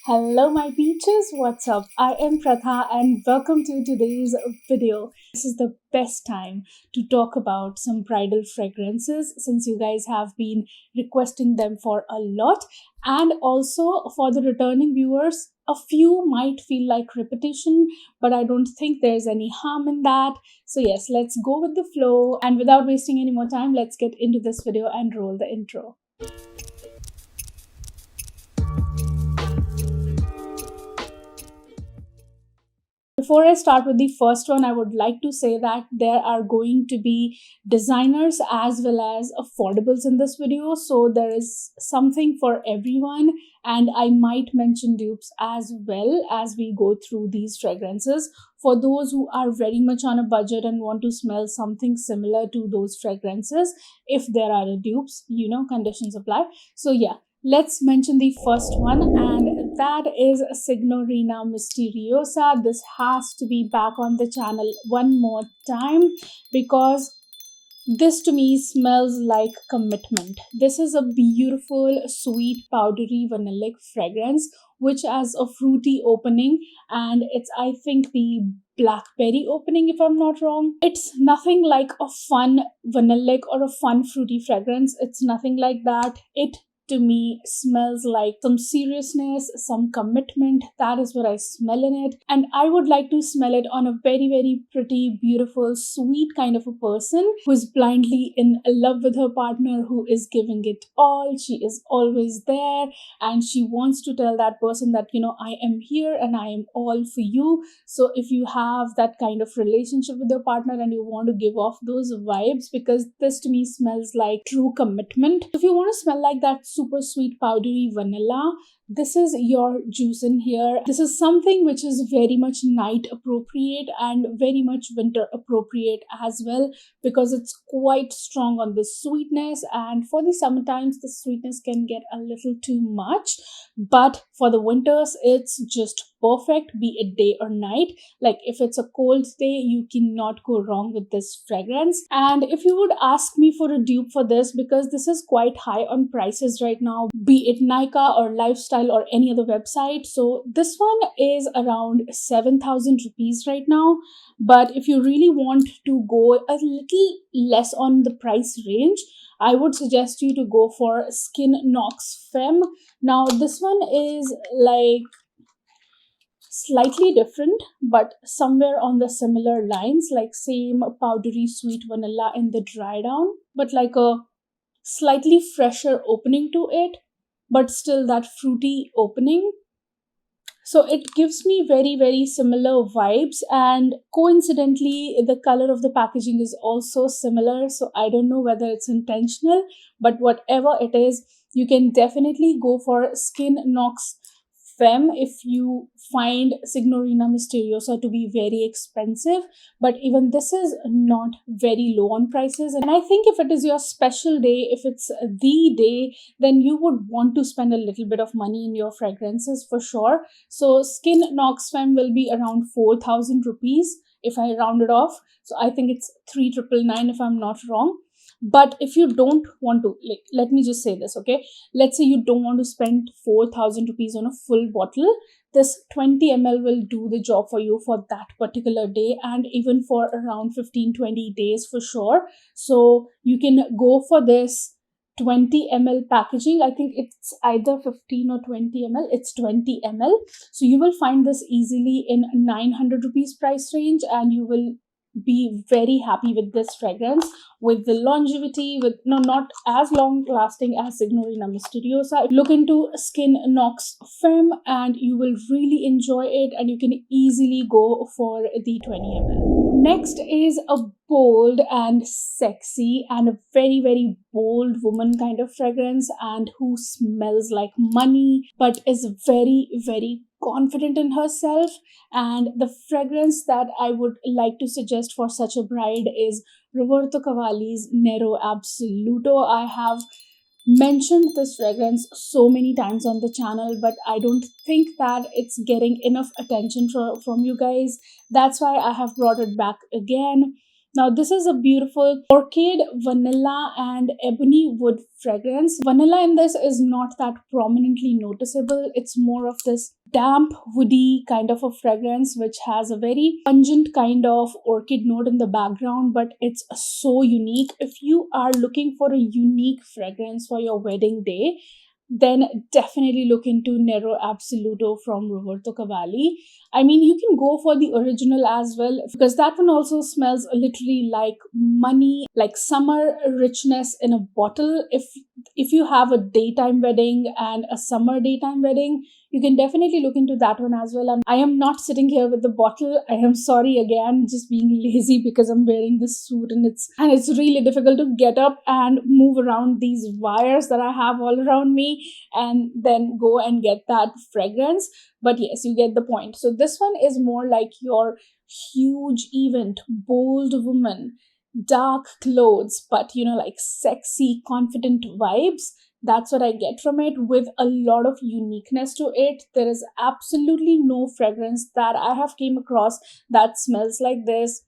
Hello, my peaches. What's up? I am Pratha, and welcome to today's video. This is the best time to talk about some bridal fragrances since you guys have been requesting them for a lot. And also for the returning viewers, a few might feel like repetition, but I don't think there's any harm in that. So, yes, let's go with the flow. And without wasting any more time, let's get into this video and roll the intro. Before I start with the first one, I would like to say that there are going to be designers as well as affordables in this video. So there is something for everyone, and I might mention dupes as well as we go through these fragrances. For those who are very much on a budget and want to smell something similar to those fragrances, if there are dupes, conditions apply. So yeah, let's mention the first one, and that is Signorina Misteriosa. This has to be back on the channel one more time because this to me smells like commitment. This is a beautiful, sweet, powdery, vanillic fragrance which has a fruity opening, and it's, I think, the blackberry opening if I'm not wrong. It's nothing like a fun vanillic or a fun fruity fragrance. It's nothing like that. It to me smells like some seriousness, some commitment. That is what I smell in it, and I would like to smell it on a very, very pretty, beautiful, sweet kind of a person who is blindly in love with her partner, who is giving it all. She is always there, and she wants to tell that person that, I am here and I am all for you. So if you have that kind of relationship with your partner and you want to give off those vibes, because this to me smells like true commitment. If you want to smell like that super sweet powdery vanilla, this is your juice in here. This is something which is very much night appropriate and very much winter appropriate as well, because it's quite strong on the sweetness, and for the summer times the sweetness can get a little too much, but for the winters it's just perfect, be it day or night. Like if it's a cold day, you cannot go wrong with this fragrance. And if you would ask me for a dupe for this, because this is quite high on prices right now, be it Nika or Lifestyle or any other website, so this one is around 7,000 rupees right now. But if you really want to go a little less on the price range, I would suggest you to go for Skin Nox Femme. Now this one is like slightly different, but somewhere on the similar lines, like same powdery sweet vanilla in the dry down, but like a slightly fresher opening to it, but still that fruity opening. So it gives me very, very similar vibes, and coincidentally the color of the packaging is also similar. So I don't know whether it's intentional, but whatever it is, you can definitely go for Skin Nox Femme if you find Signorina Misteriosa to be very expensive. But even this is not very low on prices, and I think if it is your special day, if it's the day, then you would want to spend a little bit of money in your fragrances for sure. So Skin Nox Femme will be around 4,000 rupees if I round it off. So I think it's 3,999 if I'm not wrong. But if you don't want to, like, let me just say this, okay? Let's say you don't want to spend 4,000 rupees on a full bottle. This 20 ml will do the job for you for that particular day, and even for around 15-20 days for sure. So you can go for this 20 ml packaging. I think it's either 15 or 20 ml. It's 20 ml. So you will find this easily in 900 rupees price range, and you will be very happy with this fragrance, with the longevity, with not as long lasting as Signorina Misteriosa. Look into Skin Nox Femme and you will really enjoy it, and you can easily go for the 20 ml. Next is a bold and sexy and a very, very bold woman kind of fragrance, and who smells like money but is very, very confident in herself. And the fragrance that I would like to suggest for such a bride is Roberto Cavalli's Nero Absoluto. I have mentioned this fragrance so many times on the channel, but I don't think that it's getting enough attention from you guys. That's why I have brought it back again. Now, this is a beautiful orchid, vanilla, and ebony wood fragrance. Vanilla in this is not that prominently noticeable. It's more of this damp, woody kind of a fragrance, which has a very pungent kind of orchid note in the background, but it's so unique. If you are looking for a unique fragrance for your wedding day, then definitely look into Nero Absoluto from Roberto Cavalli. I mean, you can go for the original as well because that one also smells literally like money, like summer richness in a bottle. If you have a daytime wedding and a summer daytime wedding, you can definitely look into that one as well. And I am not sitting here with the bottle. I am sorry again, just being lazy because I'm wearing this suit and it's really difficult to get up and move around these wires that I have all around me and then go and get that fragrance. But yes, you get the point. So this one is more like your huge event, bold woman, dark clothes, but like sexy, confident vibes. That's what I get from it, with a lot of uniqueness to it. There is absolutely no fragrance that I have came across that smells like this.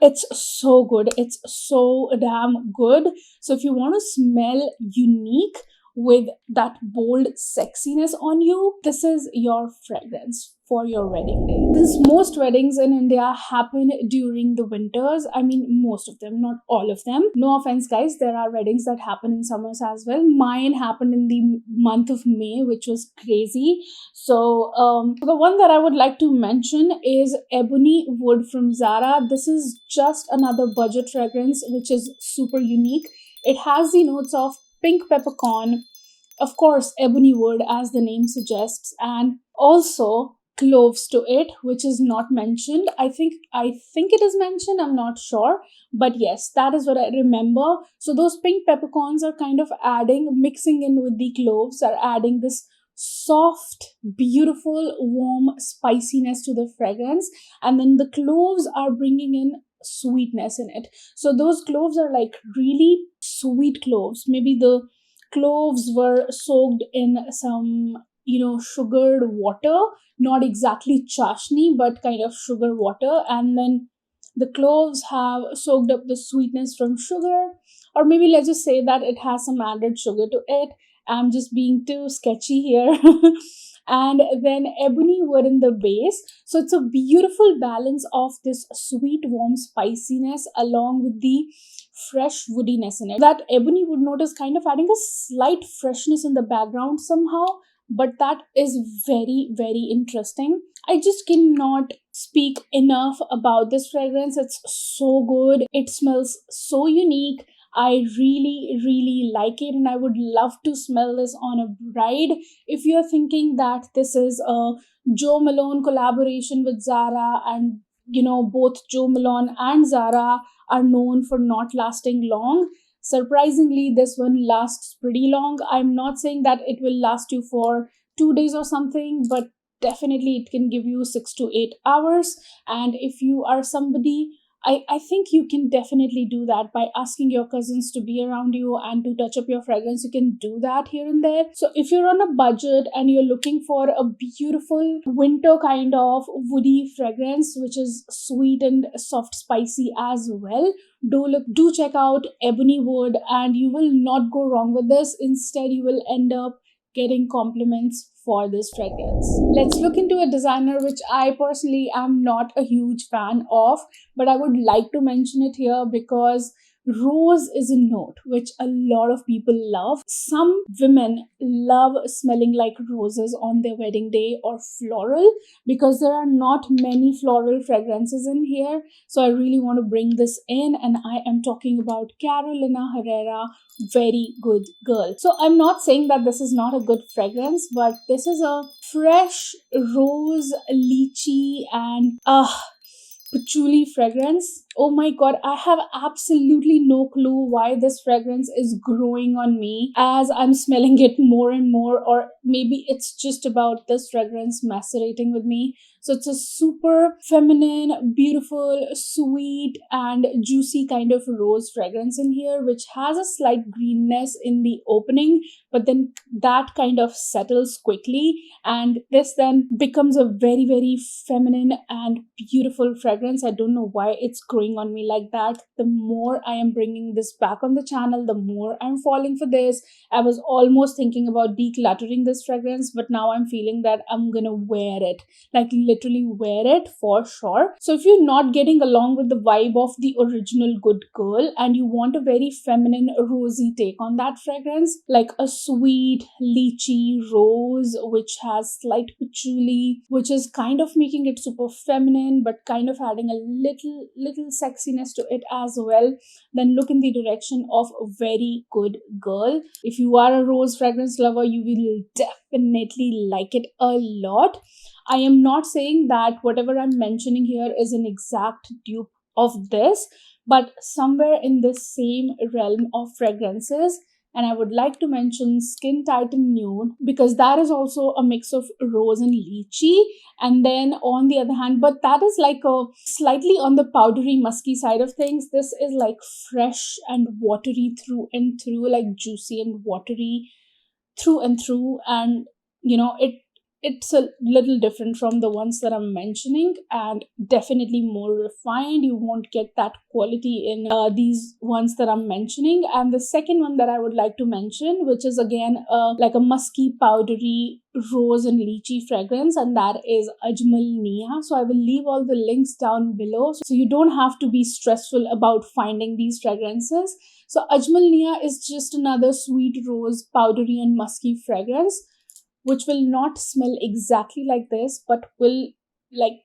It's so good. It's so damn good. So if you want to smell unique with that bold sexiness on you, this is your fragrance for your wedding day. Since most weddings in India happen during the winters, I mean most of them, not all of them. No offense, guys, there are weddings that happen in summers as well. Mine happened in the month of May, which was crazy. So the one that I would like to mention is Ebony Wood from Zara. This is just another budget fragrance, which is super unique. It has the notes of pink peppercorn, of course, ebony wood, as the name suggests, and also cloves to it, which is not mentioned. I think it is mentioned, I'm not sure, but yes, that is what I remember. So those pink peppercorns are kind of mixing in with the cloves, are adding this soft, beautiful, warm spiciness to the fragrance, and then the cloves are bringing in sweetness in it. So those cloves are like really sweet cloves. Maybe the cloves were soaked in some sugared water, not exactly chashni but kind of sugar water, and then the cloves have soaked up the sweetness from sugar, or maybe let's just say that it has some added sugar to it. I'm just being too sketchy here. And then ebony wood in the base, so it's a beautiful balance of this sweet warm spiciness along with the fresh woodiness in it. That ebony wood note is kind of adding a slight freshness in the background somehow, but that is very, very interesting. I just cannot speak enough about this fragrance. It's so good. It smells so unique. I really, really like it, and I would love to smell this on a bride. If you're thinking that this is a Joe Malone collaboration with Zara, and both Joe Malone and Zara are known for not lasting long, surprisingly, this one lasts pretty long. I'm not saying that it will last you for 2 days or something, but definitely it can give you 6 to 8 hours. And if you are somebody, I think you can definitely do that by asking your cousins to be around you and to touch up your fragrance. You can do that here and there. So if you're on a budget and you're looking for a beautiful winter kind of woody fragrance, which is sweet and soft spicy as well, do check out ebony wood, and you will not go wrong with this. Instead, you will end up getting compliments for this fragrance. Let's look into a designer which I personally am not a huge fan of, but I would like to mention it here because rose is a note which a lot of people love. Some women love smelling like roses on their wedding day, or floral, because there are not many floral fragrances in here. So I really want to bring this in, and I am talking about Carolina Herrera Very Good Girl. So I'm not saying that this is not a good fragrance, but this is a fresh rose, lychee, and patchouli fragrance. Oh my god, I have absolutely no clue why this fragrance is growing on me as I'm smelling it more and more, or maybe it's just about this fragrance macerating with me. So it's a super feminine, beautiful, sweet, and juicy kind of rose fragrance in here, which has a slight greenness in the opening, but then that kind of settles quickly, and this then becomes a very, very feminine and beautiful fragrance fragrance. I don't know why it's growing on me like that. The more I am bringing this back on the channel, the more I'm falling for this. I was almost thinking about decluttering this fragrance, but now I'm feeling that I'm gonna wear it, like literally wear it for sure. So if you're not getting along with the vibe of the original Good Girl and you want a very feminine, rosy take on that fragrance, like a sweet lychee rose which has slight patchouli, which is kind of making it super feminine but kind of adding a little sexiness to it as well, then look in the direction of a very Good Girl. If you are a rose fragrance lover, you will definitely like it a lot. I am not saying that whatever I'm mentioning here is an exact dupe of this, but somewhere in the same realm of fragrances. And I would like to mention Skin Titan Nude because that is also a mix of rose and lychee. And then on the other hand, but that is like a slightly on the powdery musky side of things. This is like fresh and watery through and through, like juicy and watery through and through. And it's a little different from the ones that I'm mentioning and definitely more refined. You won't get that quality in these ones that I'm mentioning. And the second one that I would like to mention, which is again like a musky, powdery rose and lychee fragrance, and that is Ajmal Nia. So I will leave all the links down below so you don't have to be stressful about finding these fragrances. So Ajmal Nia is just another sweet rose, powdery and musky fragrance which will not smell exactly like this, but will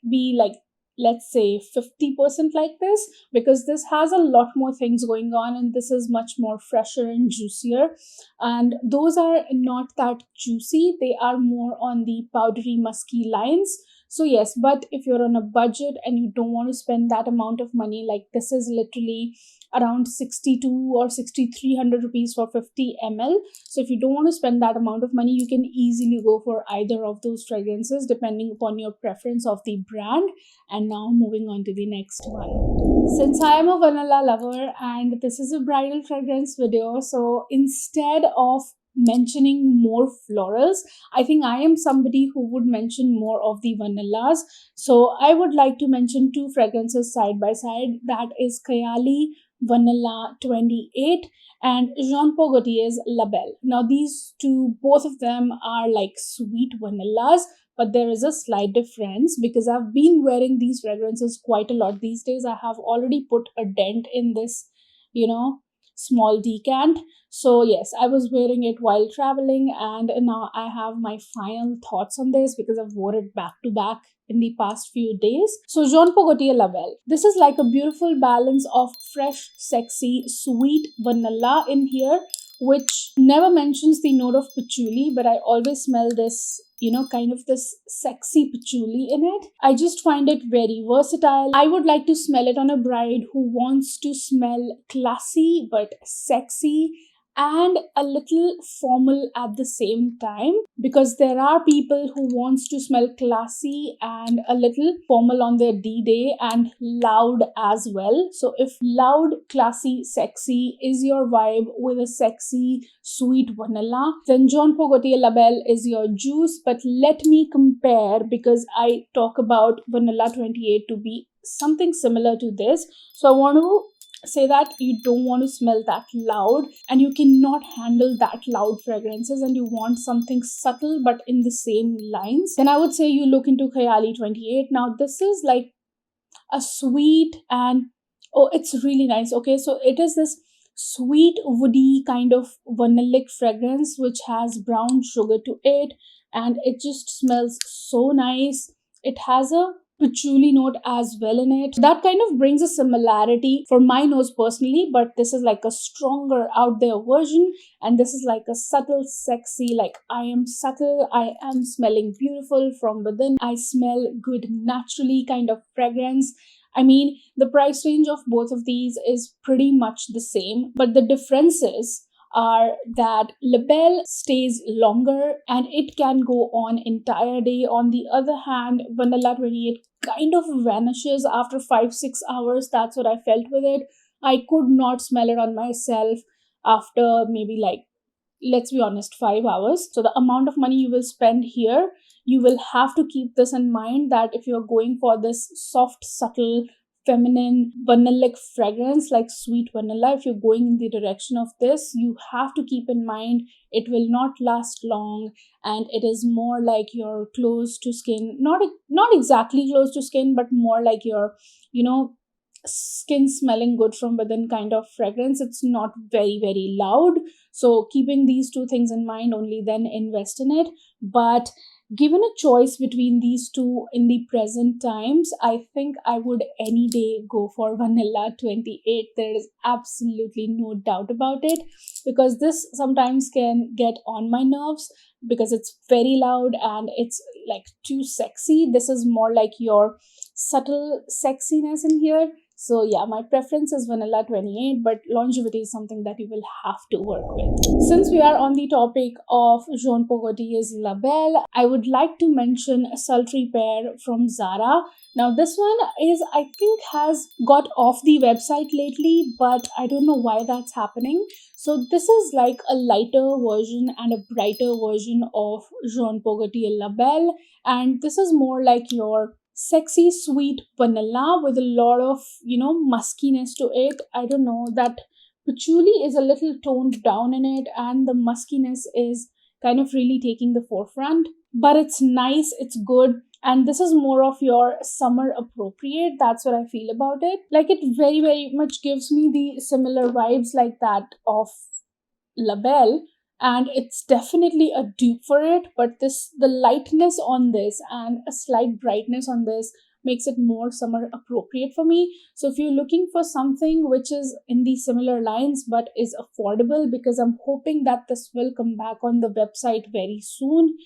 be like, let's say 50% like this, because this has a lot more things going on and this is much more fresher and juicier. And those are not that juicy, they are more on the powdery musky lines. So yes, but if you're on a budget and you don't want to spend that amount of money, like this is literally around 62 or 6300 rupees for 50 ml. So if you don't want to spend that amount of money, you can easily go for either of those fragrances depending upon your preference of the brand. And now moving on to the next one. Since I am a vanilla lover and this is a bridal fragrance video, so instead of mentioning more florals, I think I am somebody who would mention more of the vanillas. So I would like to mention two fragrances side by side, that is Cavalli Vanilla 28 and Jean Paul Gaultier's La Belle. Now these two, both of them are like sweet vanillas, but there is a slight difference because I've been wearing these fragrances quite a lot these days. I have already put a dent in this, small decant. So yes, I was wearing it while traveling and now I have my final thoughts on this because I've worn it back to back in the past few days. So Jean Paul Gaultier La Belle. This is like a beautiful balance of fresh, sexy, sweet vanilla in here, which never mentions the note of patchouli, but I always smell this, kind of this sexy patchouli in it. I just find it very versatile. I would like to smell it on a bride who wants to smell classy but sexy and a little formal at the same time, because there are people who wants to smell classy and a little formal on their D-Day and loud as well. So if loud, classy, sexy is your vibe with a sexy, sweet vanilla, then Jean Paul Gaultier La Belle is your juice. But let me compare, because I talk about Vanilla 28 to be something similar to this. So I want to say that you don't want to smell that loud and you cannot handle that loud fragrances and you want something subtle but in the same lines, then I would say you look into Cavalli 28. Now this is like a sweet and it's really nice. Okay, so it is this sweet woody kind of vanillic fragrance which has brown sugar to it and it just smells so nice. It has a patchouli note as well in it. That kind of brings a similarity for my nose personally, but this is like a stronger out there version and this is like a subtle, sexy, like I am subtle, I am smelling beautiful from within, I smell good naturally kind of fragrance. I mean, the price range of both of these is pretty much the same, but the differences are that La Belle stays longer and it can go on entire day. On the other hand, Vanilla 28 kind of vanishes after 5-6 hours. That's what I felt with it. I could not smell it on myself after maybe, like, let's be honest, 5 hours. So the amount of money you will spend here, you will have to keep this in mind, that if you're going for this soft, subtle, feminine vanillic fragrance like sweet vanilla, if you're going in the direction of this, you have to keep in mind it will not last long, and it is more like you're close to skin, not exactly close to skin, but more like you're, you know, skin smelling good from within kind of fragrance. It's not very, very loud. So keeping these two things in mind, only then invest in it. But given a choice between these two in the present times, I think I would any day go for Vanilla 28. There is absolutely no doubt about it, because this sometimes can get on my nerves because it's very loud and it's like too sexy. This is more like your subtle sexiness in here. So yeah, my preference is Vanilla 28, but longevity is something that you will have to work with. Since we are on the topic of Jean Paul Gaultier's La Belle, I would like to mention a sultry pair from Zara. Now this one is, I think, has got off the website lately, but I don't know why that's happening. So this is like a lighter version and a brighter version of Jean Paul Gaultier La Belle, and this is more like your sexy sweet vanilla with a lot of, you know, muskiness to it. I don't know, that patchouli is a little toned down in it, and the muskiness is kind of really taking the forefront, but it's nice, it's good, and this is more of your summer appropriate. That's what I feel about it. Like, it very, very much gives me the similar vibes like that of La Belle, and it's definitely a dupe for it, but the lightness on this and a slight brightness on this makes it more summer appropriate for me. So if you're looking for something which is in the similar lines but is affordable, because I'm hoping that this will come back on the website very soon.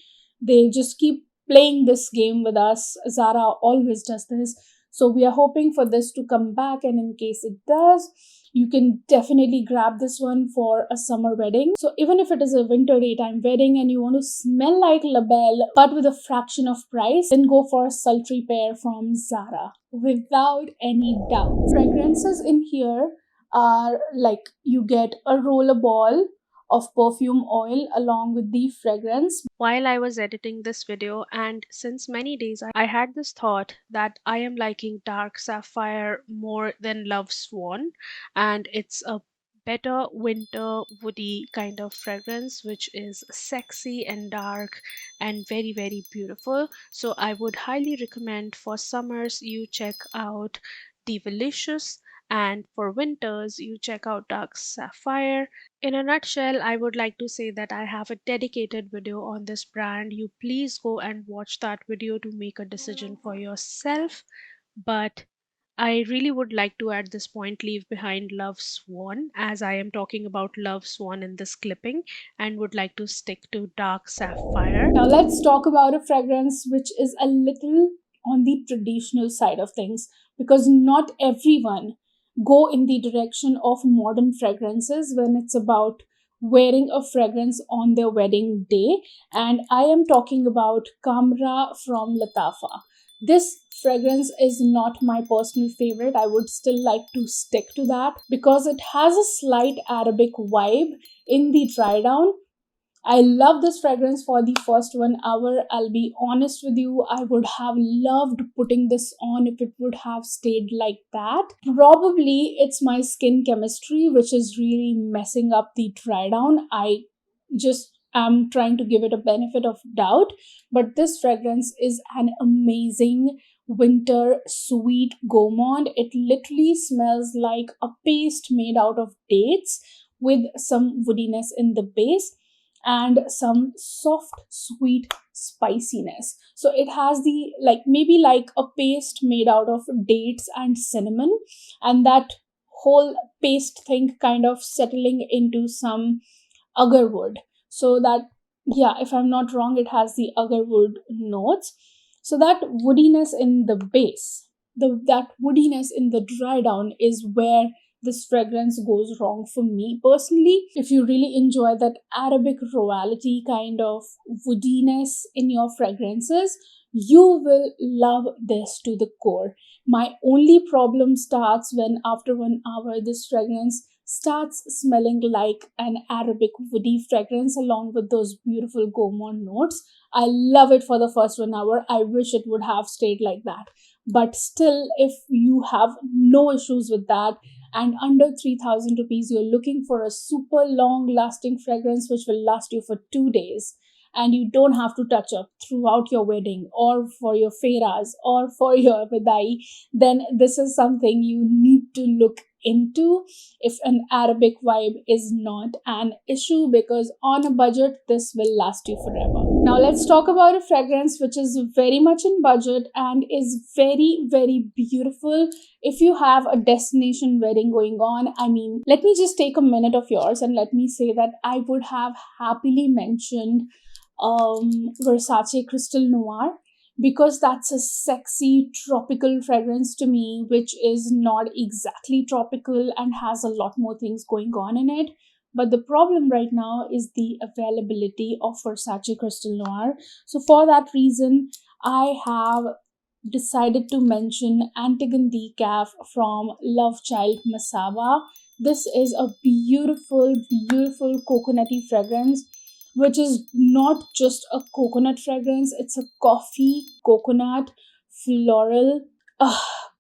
They just keep playing this game with us. Zara always does this, so we are hoping for this to come back, and in case it does, you can definitely grab this one for a summer wedding. So even if it is a winter daytime wedding and you want to smell like La Belle but with a fraction of price, then go for a sultry pair from Zara, without any doubt. Fragrances in here are like, you get a roller ball of perfume oil along with the fragrance. While I was editing this video, and since many days I had this thought that I am liking dark sapphire more than love swan, and it's a better winter woody kind of fragrance which is sexy and dark and very, very beautiful. So I would highly recommend for summers you check out Delicious, and for winters you check out dark sapphire. In a nutshell, I would like to say that I have a dedicated video on this brand. You please go and watch that video to make a decision for yourself. But I really would like to at this point leave behind Love Swan, as I am talking about Love Swan in this clipping, and would like to stick to Dark Sapphire. Now let's talk about a fragrance which is a little on the traditional side of things, because not everyone go in the direction of modern fragrances when it's about wearing a fragrance on their wedding day, and I am talking about Kamra from Latafa. This fragrance is not my personal favorite. I would still like to stick to that because it has a slight Arabic vibe in the dry down. I love this fragrance for the first 1 hour. I'll be honest with you, I would have loved putting this on if it would have stayed like that. Probably it's my skin chemistry which is really messing up the dry down. I just am trying to give it a benefit of doubt, but this fragrance is an amazing winter sweet gourmand. It literally smells like a paste made out of dates with some woodiness in the base and some soft sweet spiciness. So it has the, like, maybe like a paste made out of dates and cinnamon, and that whole paste thing kind of settling into some agarwood. So that, yeah, if I'm not wrong, it has the agarwood notes. So that woodiness in the base, that woodiness in the dry down is where this fragrance goes wrong for me personally. If you really enjoy that Arabic royalty kind of woodiness in your fragrances, you will love this to the core. My only problem starts when after 1 hour this fragrance starts smelling like an Arabic woody fragrance along with those beautiful gourmand notes. I love it for the first 1 hour. I wish it would have stayed like that. But still, if you have no issues with that and under 3000 rupees, you're looking for a super long lasting fragrance which will last you for 2 days and you don't have to touch up throughout your wedding or for your fairas or for your vidai, then this is something you need to look into if an Arabic vibe is not an issue, because on a budget, this will last you forever. Now, let's talk about a fragrance which is very much in budget and is very, very beautiful if you have a destination wedding going on. I mean, let me just take a minute of yours and let me say that I would have happily mentioned Versace Crystal Noir, because that's a sexy tropical fragrance to me, which is not exactly tropical and has a lot more things going on in it. But the problem right now is the availability of Versace Crystal Noir. So, for that reason, I have decided to mention Antigon Decaf from Love Child Masaba. This is a beautiful, beautiful coconutty fragrance, which is not just a coconut fragrance, it's a coffee, coconut, floral,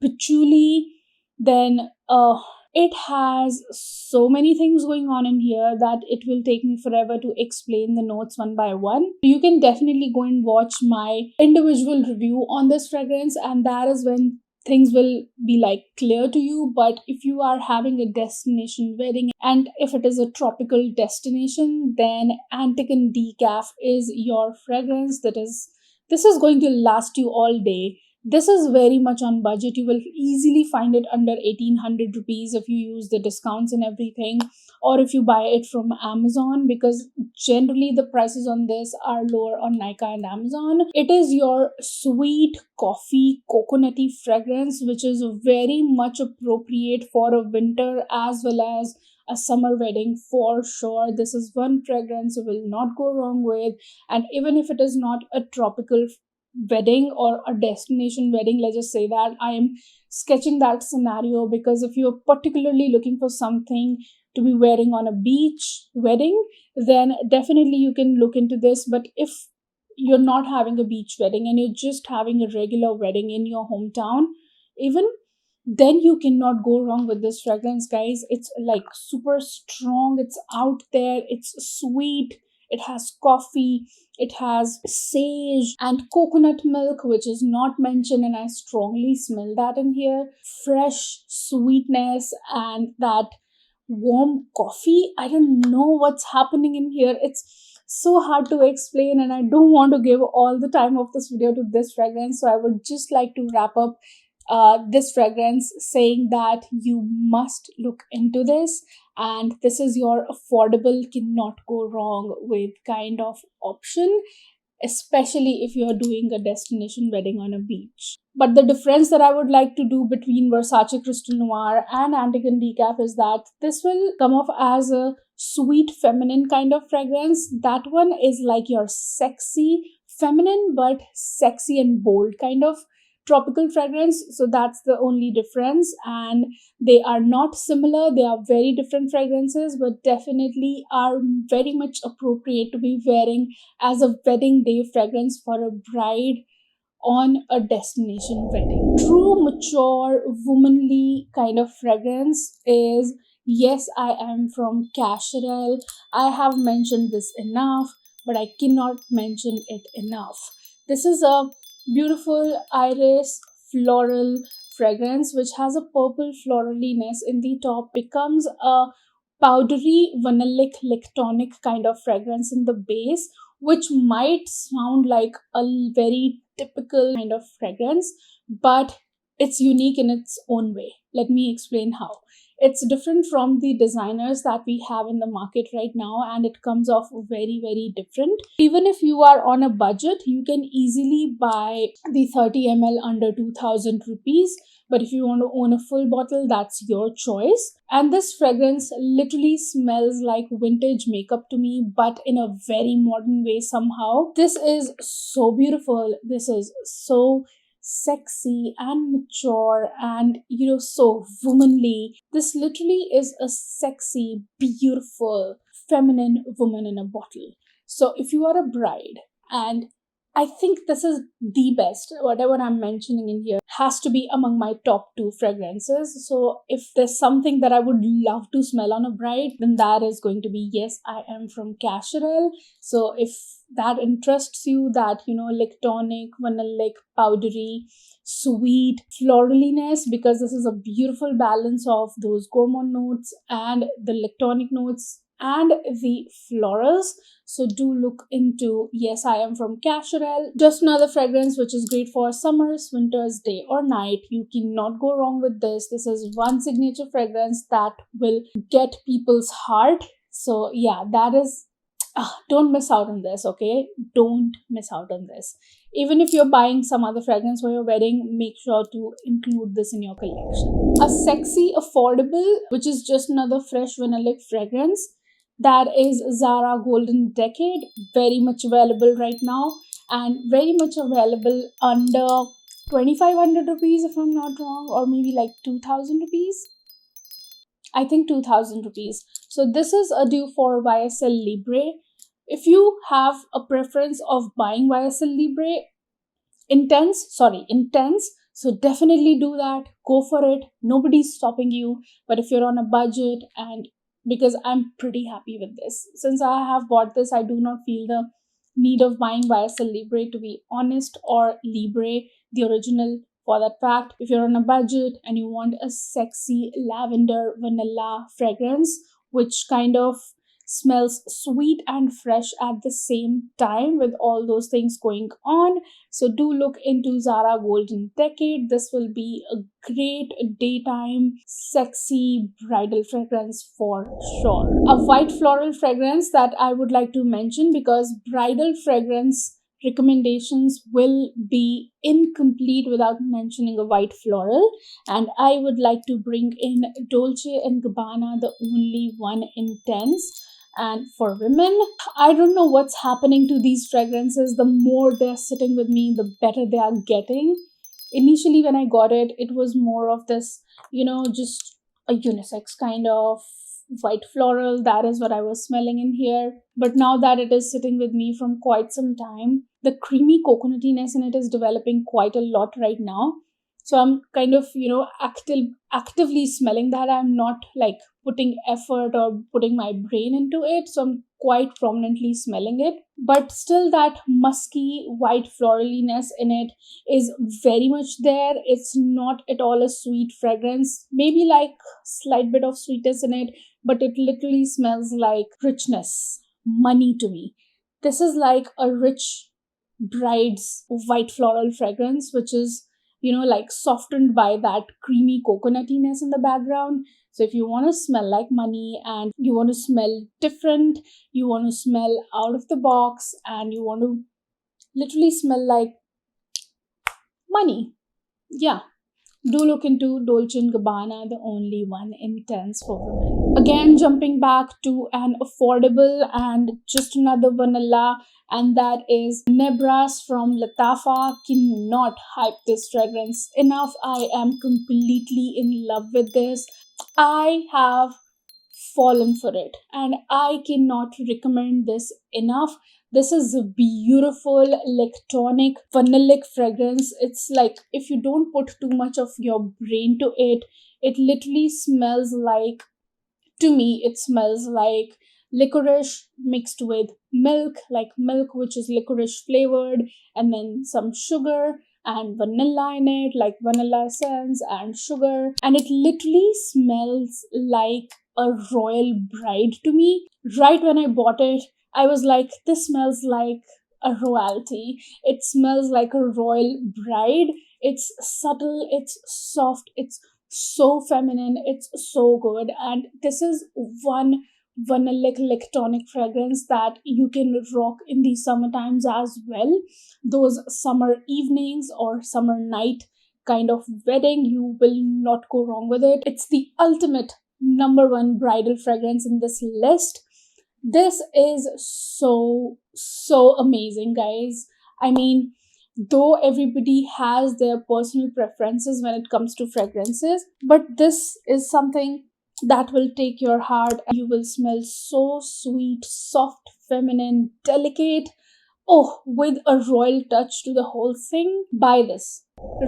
patchouli, then it has so many things going on in here that it will take me forever to explain the notes one by one. You can definitely go and watch my individual review on this fragrance, and that is when things will be like clear to you. But if you are having a destination wedding and if it is a tropical destination, then Antigon Decaf is your fragrance. This is going to last you all day. This is very much on budget. You will easily find it under 1800 rupees if you use the discounts and everything, or if you buy it from Amazon, because generally the prices on this are lower on Nika and Amazon. It is your sweet coffee coconutty fragrance, which is very much appropriate for a winter as well as a summer wedding for sure. This is one fragrance you will not go wrong with. And even if it is not a tropical wedding or a destination wedding, let's just say that I am sketching that scenario, because if you're particularly looking for something to be wearing on a beach wedding, then definitely you can look into this. But if you're not having a beach wedding and you're just having a regular wedding in your hometown, even then you cannot go wrong with this fragrance, guys. It's like super strong, it's out there, it's sweet, it has coffee, it has sage and coconut milk, which is not mentioned, and I strongly smell that in here. Fresh sweetness and that warm coffee. I don't know what's happening in here. It's so hard to explain, and I don't want to give all the time of this video to this fragrance. So I would just like to wrap up this fragrance saying that you must look into this, and this is your affordable, cannot go wrong with kind of option, especially if you're doing a destination wedding on a beach. But the difference that I would like to do between Versace Crystal Noir and Antigon Decaf is that this will come off as a sweet feminine kind of fragrance. That one is like your sexy feminine but sexy and bold kind of tropical fragrance. So that's the only difference, and they are not similar. They are very different fragrances, but definitely are very much appropriate to be wearing as a wedding day fragrance for a bride on a destination wedding. True, mature, womanly kind of fragrance is Yes, I Am from Cacharel. I have mentioned this enough, but I cannot mention it enough. This is a beautiful iris floral fragrance which has a purple floraliness in the top, becomes a powdery vanillic lactonic kind of fragrance in the base, which might sound like a very typical kind of fragrance, but it's unique in its own way. Let me explain how. It's different from the designers that we have in the market right now, and it comes off very, very different. Even if you are on a budget, you can easily buy the 30 ml under 2000 rupees. But if you want to own a full bottle, that's your choice. And this fragrance literally smells like vintage makeup to me, but in a very modern way somehow. This is so beautiful. This is so sexy and mature and, so womanly. This literally is a sexy, beautiful, feminine woman in a bottle. So if you are a bride, and I think this is the best, whatever I'm mentioning in here has to be among my top two fragrances. So if there's something that I would love to smell on a bride, then that is going to be Yes, I Am from Casual. So if that interests you, that, like tonic, vanillic, powdery, sweet floraliness, because this is a beautiful balance of those gourmand notes and the lactonic notes and the florals. So do look into Yes, I Am from Casual. Just another fragrance which is great for summers, winters, day or night. You cannot go wrong with this. This is one signature fragrance that will get people's heart. So yeah, that is, don't miss out on this, okay? Don't miss out on this. Even if you're buying some other fragrance for your wedding, make sure to include this in your collection. A sexy, affordable, which is just another fresh vanillic fragrance, that is Zara Golden Decade. Very much available right now, and very much available under 2500 rupees, if I'm not wrong, or maybe like 2000 rupees. I think 2000 rupees. So this is a due for YSL Libre. If you have a preference of buying YSL Libre, intense, so definitely do that. Go for it. Nobody's stopping you. But if you're on a budget, and because I'm pretty happy with this, since I have bought this, I do not feel the need of buying YSL Libre, to be honest, or Libre, the original, for that fact. If you're on a budget and you want a sexy lavender vanilla fragrance, which kind of smells sweet and fresh at the same time with all those things going on, so do look into Zara Golden Decade. This will be a great daytime, sexy bridal fragrance for sure. A white floral fragrance that I would like to mention, because bridal fragrance recommendations will be incomplete without mentioning a white floral, and I would like to bring in Dolce and Gabbana, the only one intense. And for women, I don't know what's happening to these fragrances. The more they're sitting with me, the better they are getting. Initially, when I got it, it was more of this, just a unisex kind of white floral. That is what I was smelling in here. But now that it is sitting with me from quite some time, the creamy coconutiness in it is developing quite a lot right now. So I'm kind of, actively smelling that. I'm not like putting effort or putting my brain into it. So I'm quite prominently smelling it. But still, that musky white floraliness in it is very much there. It's not at all a sweet fragrance. Maybe like slight bit of sweetness in it, but it literally smells like richness, money to me. This is like a rich bride's white floral fragrance, which is, like softened by that creamy coconutiness in the background. So if you want to smell like money, and you want to smell different, you want to smell out of the box, and you want to literally smell like money, yeah, do look into Dolce & Gabbana, the only one intense for women. Again, jumping back to an affordable and just another vanilla, and that is Nebras from Latafa. Cannot hype this fragrance enough. I am completely in love with this. I have fallen for it, and I cannot recommend this enough. This is a beautiful lactonic vanillic fragrance. It's like, if you don't put too much of your brain to it, it literally smells like, to me, it smells like licorice mixed with milk, like milk which is licorice flavored, and then some sugar and vanilla in it, like vanilla essence and sugar. And it literally smells like a royal bride to me. Right when I bought it, I was like, this smells like a royalty. It smells like a royal bride. It's subtle, it's soft, it's so feminine, it's so good. And this is one vanillic lactonic fragrance that you can rock in the summer times as well. Those summer evenings or summer night kind of wedding, you will not go wrong with it. It's the ultimate number one bridal fragrance in this list. This is so amazing, guys. I mean, though everybody has their personal preferences when it comes to fragrances, but this is something that will take your heart. You will smell so sweet, soft, feminine, delicate. Oh, with a royal touch to the whole thing. Buy this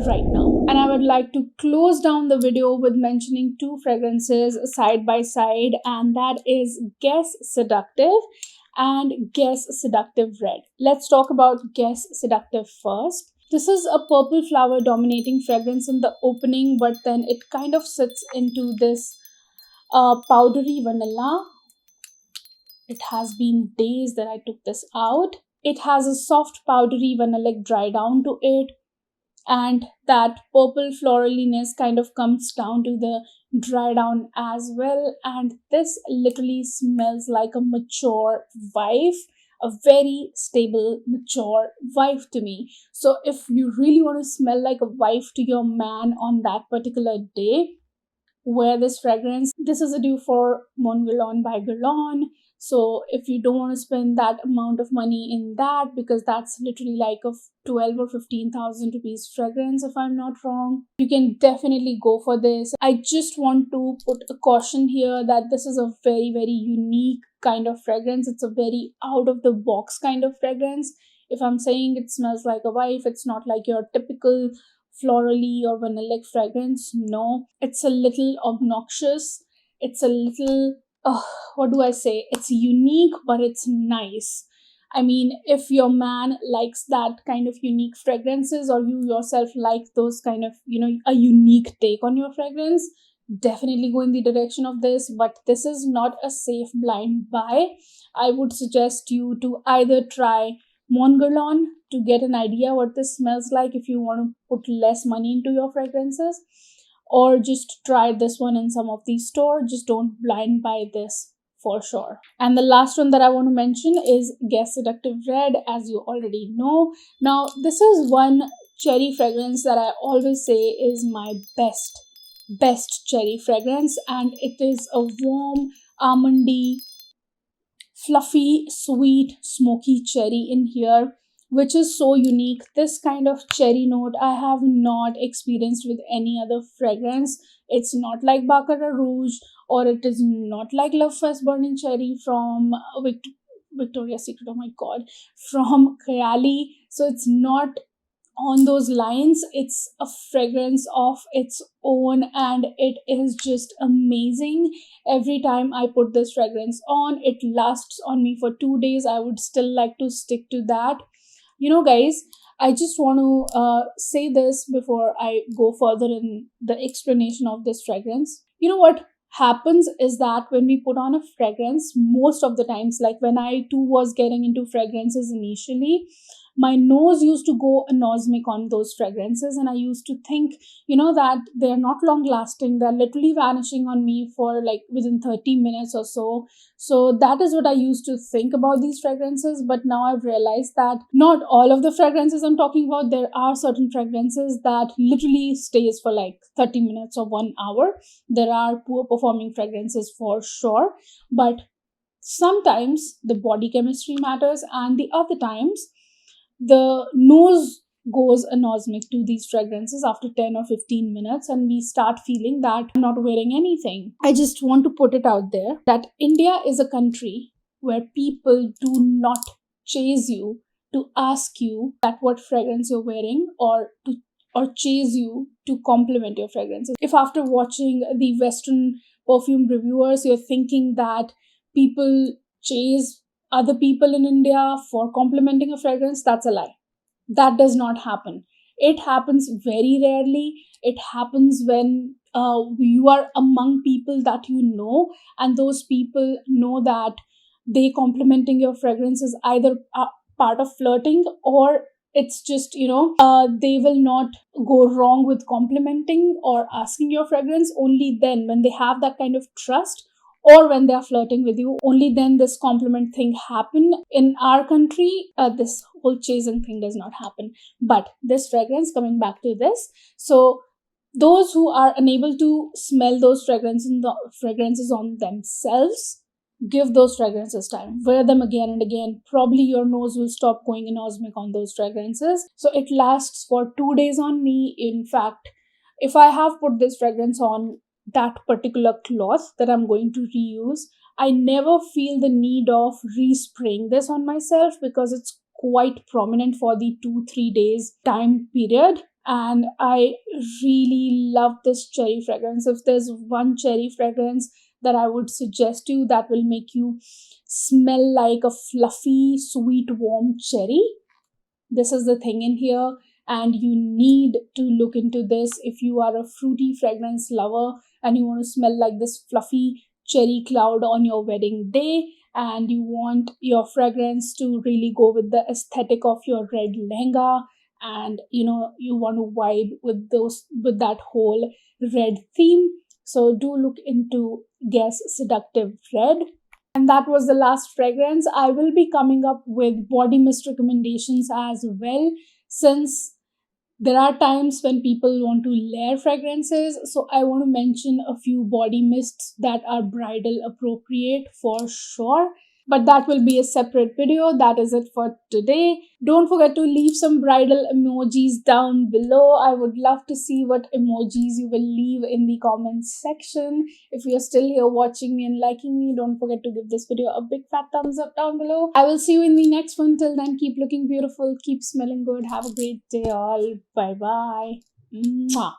right now. And I would like to close down the video with mentioning two fragrances side by side, and that is Guess Seductive and Guess Seductive Red. Let's talk about Guess Seductive first. This is a purple flower dominating fragrance in the opening, but then it kind of sits into this powdery vanilla. It has been days that I took this out. It has a soft powdery vanillic dry down to it, and that purple floraliness kind of comes down to the dry down as well. And this literally smells like a mature wife, a very stable, mature wife to me. So if you really want to smell like a wife to your man on that particular day, wear this fragrance. This is a due for Mon Guerlain by Guerlain. So if you don't want to spend that amount of money in that, because that's literally like a 12 or 15,000 rupees fragrance, if I'm not wrong, you can definitely go for this. I just want to put a caution here that this is a very, very unique kind of fragrance. It's a very out of the box kind of fragrance. If I'm saying it smells like a wife, it's not like your typical florally or vanillic fragrance. No, it's a little obnoxious. It's a little, what do I say? It's unique, but it's nice. I mean, if your man likes that kind of unique fragrances, or you yourself like those kind of, a unique take on your fragrance, definitely go in the direction of this. But this is not a safe blind buy. I would suggest you to either try Mon Guerlain to get an idea what this smells like if you want to put less money into your fragrances, or just try this one in some of these stores. Just don't blind buy this for sure. And the last one that I want to mention is Guess Seductive Red, as you already know. Now, this is one cherry fragrance that I always say is my best cherry fragrance, and it is a warm, almondy, fluffy, sweet, smoky cherry in here, which is so unique. This kind of cherry note I have not experienced with any other fragrance. It's not like Baccarat Rouge, or it is not like Love Fast Burning Cherry from Victoria's Secret, oh my god, from Cavalli. So it's not on those lines. It's a fragrance of its own, and it is just amazing. Every time I put this fragrance on, it lasts on me for 2 days. I would still like to stick to that. Guys, I just want to say this before I go further in the explanation of this fragrance. What happens is that when we put on a fragrance, most of the times, like when I too was getting into fragrances initially, my nose used to go anosmic on those fragrances, and I used to think, that they're not long lasting. They're literally vanishing on me for like within 30 minutes or so. So that is what I used to think about these fragrances. But now I've realized that not all of the fragrances I'm talking about. There are certain fragrances that literally stays for like 30 minutes or 1 hour. There are poor performing fragrances for sure, but sometimes the body chemistry matters, and the other times the nose goes anosmic to these fragrances after 10 or 15 minutes, and we start feeling that I'm not wearing anything. I just want to put it out there that India is a country where people do not chase you to ask you that what fragrance you're wearing, or chase you to compliment your fragrances. If after watching the Western perfume reviewers you're thinking that people chase other people in India for complimenting a fragrance, that's a lie. That does not happen. It happens very rarely. It happens when you are among people that you know, and those people know that they complimenting your fragrance is either part of flirting, or it's just they will not go wrong with complimenting or asking your fragrance. Only then, when they have that kind of trust, or when they are flirting with you, only then this compliment thing happen. In our country, this whole chasing thing does not happen. But this fragrance, coming back to this, so those who are unable to smell those fragrances on themselves, give those fragrances time. Wear them again and again. Probably your nose will stop going anosmic on those fragrances. So it lasts for 2 days on me. In fact, if I have put this fragrance on that particular cloth that I'm going to reuse, I never feel the need of respraying this on myself because it's quite prominent for the 2-3 days time period. And I really love this cherry fragrance. If there's one cherry fragrance that I would suggest you that will make you smell like a fluffy, sweet, warm cherry, this is the thing in here. And you need to look into this if you are a fruity fragrance lover and you want to smell like this fluffy cherry cloud on your wedding day, and you want your fragrance to really go with the aesthetic of your red lehenga, and you want to vibe with that whole red theme. So do look into Guess Seductive Red. And that was the last fragrance. I will be coming up with body mist recommendations as well, since there are times when people want to layer fragrances. So I want to mention a few body mists that are bridal appropriate for sure. But that will be a separate video. That is it for today. Don't forget to leave some bridal emojis down below. I would love to see what emojis you will leave in the comments section. If you're still here watching me and liking me, don't forget to give this video a big fat thumbs up down below. I will see you in the next one. Till then, keep looking beautiful, keep smelling good. Have a great day all. Bye bye. Mwah.